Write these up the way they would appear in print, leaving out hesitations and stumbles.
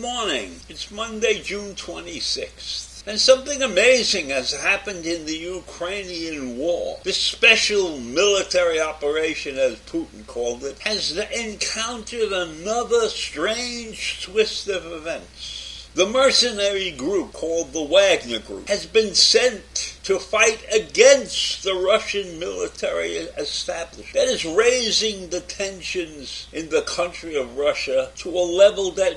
morning. It's Monday, June 26th. And something amazing has happened in the Ukrainian war. This special military operation, as Putin called it, has encountered another strange twist of events. The mercenary group called the Wagner Group has been sent to fight against the Russian military establishment. That is raising the tensions in the country of Russia to a level that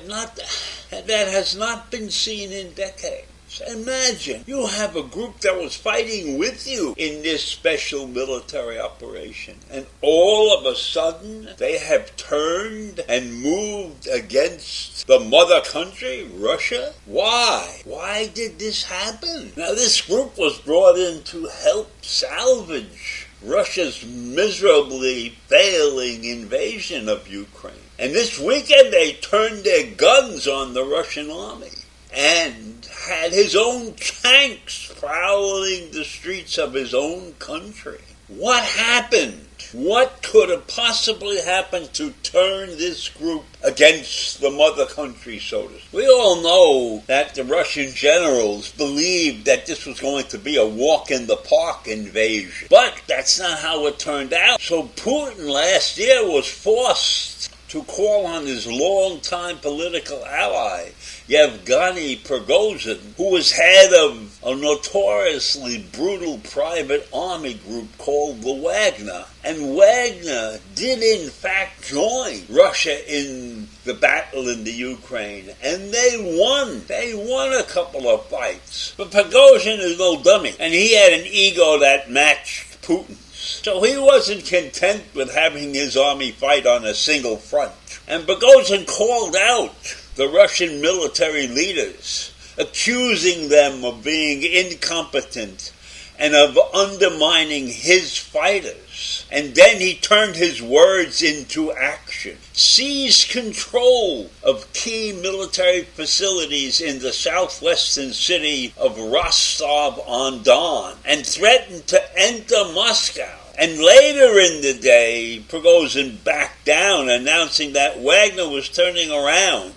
has not been seen in decades. Imagine, you have a group that was fighting with you in this special military operation, and all of a sudden they have turned and moved against the mother country, Russia? Why? Why did this happen? Now, this group was brought in to help salvage Russia's miserably failing invasion of Ukraine. And this weekend they turned their guns on the Russian army and had his own tanks prowling the streets of his own country. What happened? What could have possibly happened to turn this group against the mother country, so to speak? We all know that the Russian generals believed that this was going to be a walk-in-the-park invasion. But that's not how it turned out. So Putin last year was forced to call on his longtime political ally, Yevgeny Prigozhin, who was head of a notoriously brutal private army group called the Wagner. And Wagner did in fact join Russia in the battle in the Ukraine, and they won. They won a couple of fights. But Prigozhin is no dummy, and he had an ego that matched Putin's. So he wasn't content with having his army fight on a single front. And Prigozhin called out the Russian military leaders, accusing them of being incompetent and of undermining his fighters. And then he turned his words into action, seized control of key military facilities in the southwestern city of Rostov-on-Don, and threatened to enter Moscow. And later in the day, Prigozhin backed down, announcing that Wagner was turning around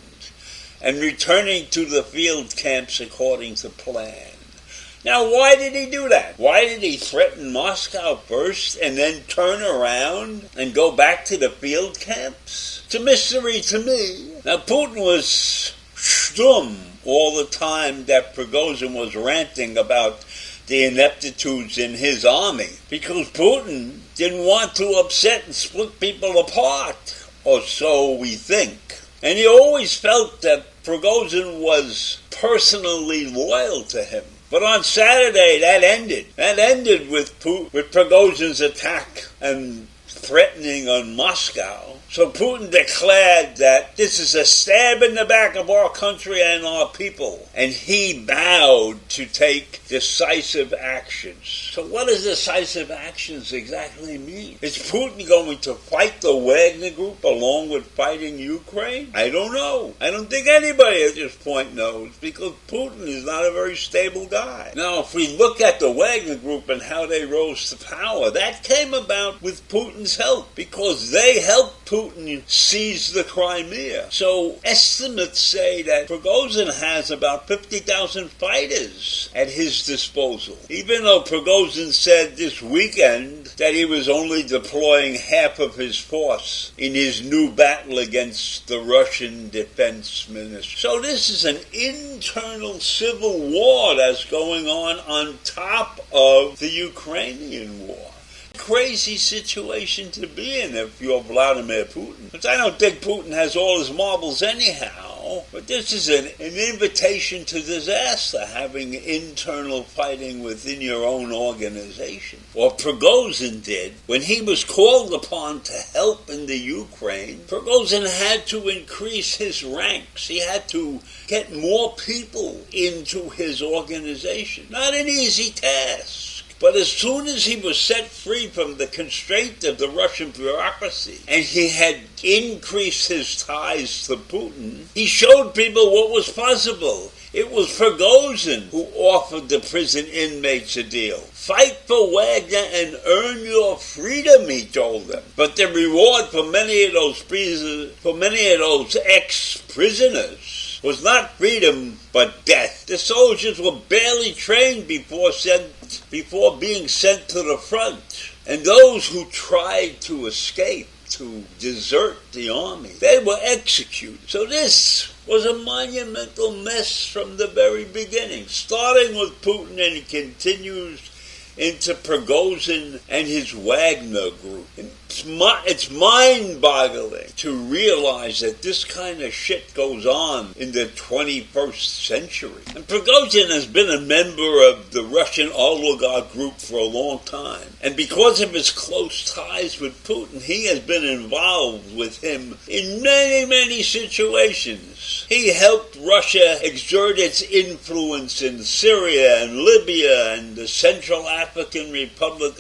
and returning to the field camps according to plan. Now, why did he do that? Why did he threaten Moscow first and then turn around and go back to the field camps? It's a mystery to me. Now, Putin was stum all the time that Prigozhin was ranting about the ineptitudes in his army, because Putin didn't want to upset and split people apart, or so we think. And he always felt that Prigozhin was personally loyal to him. But on Saturday, that ended. That ended with Prigozhin's attack and threatening on Moscow. So Putin declared that this is a stab in the back of our country and our people. And he vowed to take decisive actions. So what does decisive actions exactly mean? Is Putin going to fight the Wagner Group along with fighting Ukraine? I don't know. I don't think anybody at this point knows, because Putin is not a very stable guy. Now, if we look at the Wagner Group and how they rose to power, that came about with Putin's help, because they helped Putin seize the Crimea. So estimates say that Prigozhin has about 50,000 fighters at his disposal, even though Prigozhin said this weekend that he was only deploying half of his force in his new battle against the Russian defense minister. So this is an internal civil war that's going on top of the Ukrainian war. Crazy situation to be in if you're Vladimir Putin. But I don't think Putin has all his marbles anyhow. But this is an invitation to disaster, having internal fighting within your own organization. What Prigozhin did, when he was called upon to help in the Ukraine, Prigozhin had to increase his ranks. He had to get more people into his organization. Not an easy task. But as soon as he was set free from the constraint of the Russian bureaucracy, and he had increased his ties to Putin, he showed people what was possible. It was Prigozhin who offered the prison inmates a deal. Fight for Wagner and earn your freedom, he told them. But the reward for many of those ex-prisoners was not freedom but death. The soldiers were barely trained before being sent to the front. And those who tried to escape, to desert the army, they were executed. So this was a monumental mess from the very beginning, starting with Putin, and it continues into Prigozhin and his Wagner group. It's mind-boggling to realize that this kind of shit goes on in the 21st century. And Prigozhin has been a member of the Russian oligarch group for a long time. And because of his close ties with Putin, he has been involved with him in many, many situations. He helped Russia exert its influence in Syria and Libya and the Central African Republic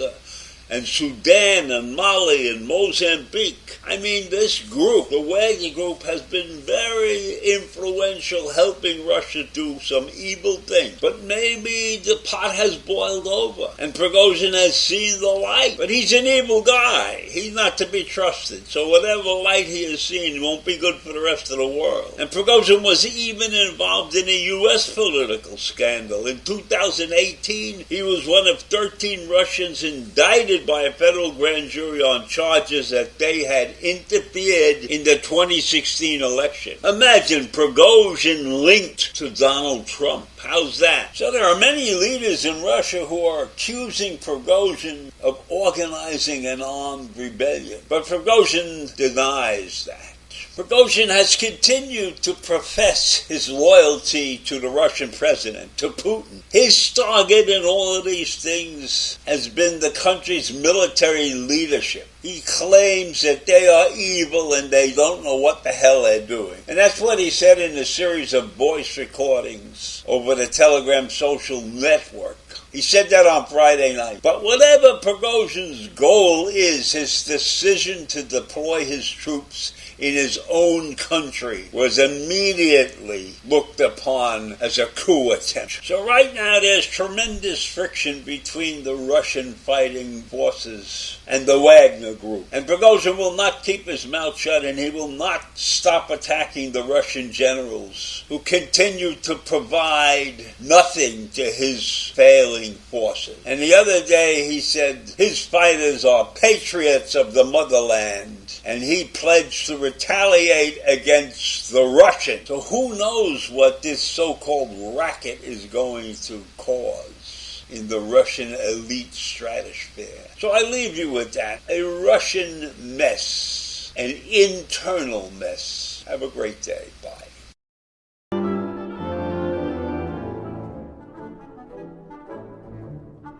and Sudan and Mali and Mozambique. I mean, this group, the Wagner Group, has been very influential, helping Russia do some evil things. But maybe the pot has boiled over, and Prigozhin has seen the light. But he's an evil guy. He's not to be trusted. So whatever light he has seen won't be good for the rest of the world. And Prigozhin was even involved in a U.S. political scandal. In 2018, he was one of 13 Russians indicted by a federal grand jury on charges that they had interfered in the 2016 election. Imagine Prigozhin linked to Donald Trump. How's that? So there are many leaders in Russia who are accusing Prigozhin of organizing an armed rebellion. But Prigozhin denies that. Prigozhin has continued to profess his loyalty to the Russian president, to Putin. His target in all of these things has been the country's military leadership. He claims that they are evil and they don't know what the hell they're doing. And that's what he said in a series of voice recordings over the Telegram social network. He said that on Friday night. But whatever Prigozhin's goal is, his decision to deploy his troops in his own country was immediately looked upon as a coup attempt. So right now there's tremendous friction between the Russian fighting forces and the Wagner group. And Prigozhin will not keep his mouth shut, and he will not stop attacking the Russian generals who continue to provide nothing to his failing forces. And the other day he said his fighters are patriots of the motherland, and he pledged to retaliate against the Russians. So who knows what this so-called racket is going to cause in the Russian elite stratosphere. So I leave you with that. A Russian mess, an internal mess. Have a great day. Bye.